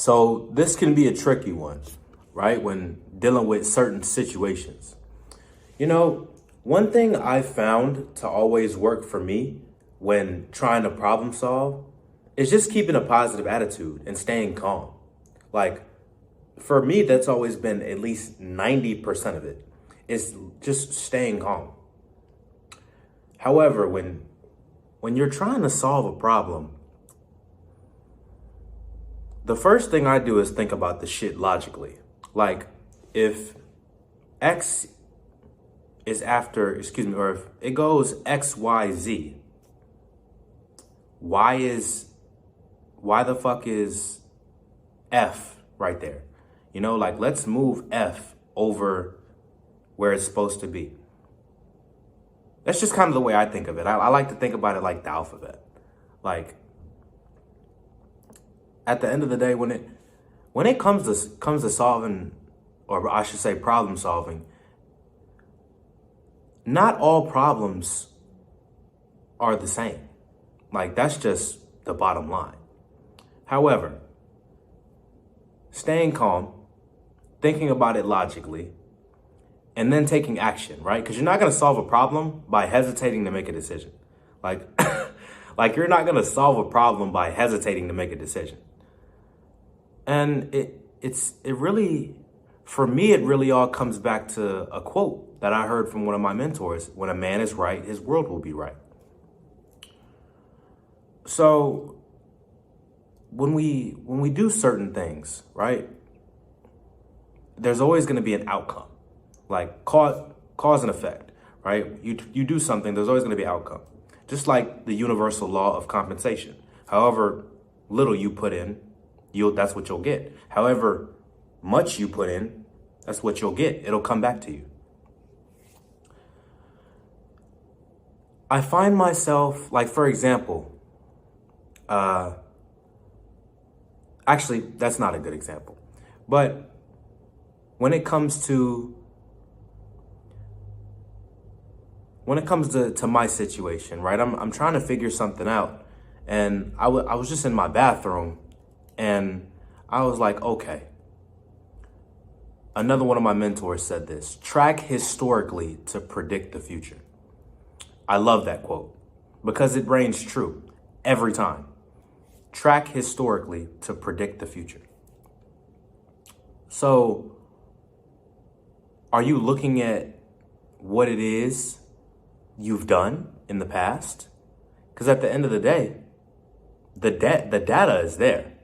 So this can be a tricky one, right? When dealing with certain situations. You know, one thing I found to always work for me when trying to problem solve is just keeping a positive attitude and staying calm. Like for me, that's always been at least 90% of it is just staying calm. However, when you're trying to solve a problem, the first thing I do is think about the shit logically. Like if X is after, or if it goes X, Y, Z, why the fuck is F right there? You know, like let's move F over where it's supposed to be. That's just kind of the way I think of it. I like to think about it like the alphabet. Like at the end of the day, when it comes to solving, or I should say problem solving, not all problems are the same. Like that's just the bottom line. However, staying calm, thinking about it logically, and then taking action, right? Because you're not going to solve a problem by hesitating to make a decision. Like, like you're not going to solve a problem by hesitating to make a decision. And it really, for me, it really all comes back to a quote that I heard from one of my mentors: when a man is right, his world will be right. So when we do certain things, right, there's always going to be an outcome. Like cause and effect, right? You do something, there's always going to be an outcome. Just like the universal law of compensation. However little you put in, that's what you'll get. However much you put in, that's what you'll get. It'll come back to you. I find myself, like, for example, actually, that's not a good example. But when it comes to my situation, right? I'm trying to figure something out, and I was just in my bathroom, and I was like, okay. Another one of my mentors said this: track historically to predict the future. I love that quote because it reigns true every time. Track historically to predict the future. So, are you looking at what it is you've done in the past? Because at the end of the day, the data is there.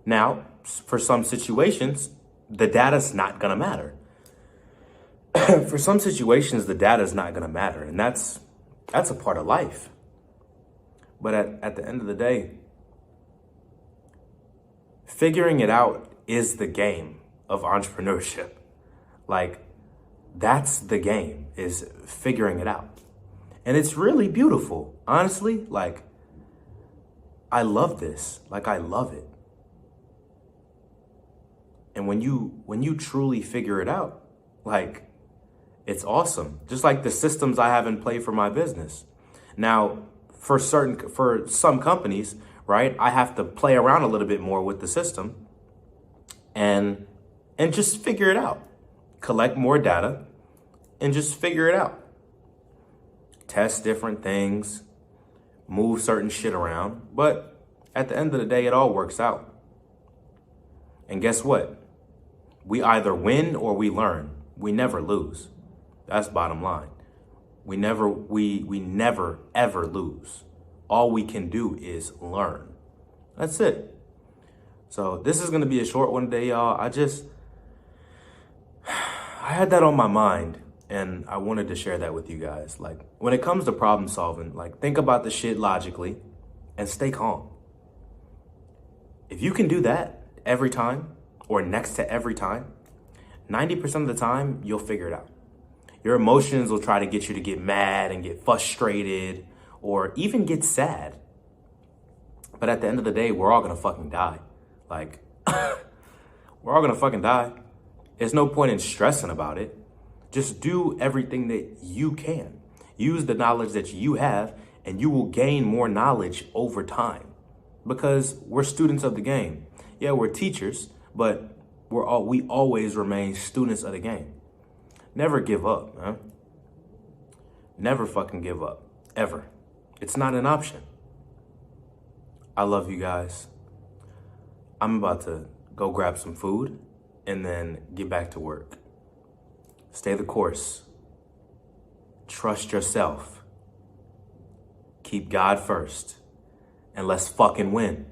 Now, for some situations, the data's not going to matter. For some situations, the data's not going to matter. And that's a part of life. But at the end of the day, figuring it out is the game of entrepreneurship. Like, that's the game, is figuring it out. And it's really beautiful. Honestly, like, I love this. Like, I love it. And when you truly figure it out, like, it's awesome. Just like the systems I have in play for my business. Now, for some companies, right, I have to play around a little bit more with the system and just figure it out. Collect more data and just figure it out. Test different things, move certain shit around. But at the end of the day, it all works out. And guess what? We either win or we learn. We never lose. That's bottom line. We never ever lose. All we can do is learn. That's it. So this is going to be a short one today, y'all. I had that on my mind and I wanted to share that with you guys. Like, when it comes to problem solving, like, think about the shit logically and stay calm. If you can do that every time, or next to every time, 90% of the time, you'll figure it out. Your emotions will try to get you to get mad and get frustrated or even get sad. But at the end of the day, we're all gonna fucking die. Like, we're all gonna fucking die. There's no point in stressing about it. Just do everything that you can. Use the knowledge that you have, and you will gain more knowledge over time. because we're students of the game. Yeah, we're teachers, but we always remain students of the game. Never give up, man. Never fucking give up, ever. It's not an option. I love you guys. I'm about to go grab some food and then get back to work. Stay the course. Trust yourself. Keep God first. And let's fucking win.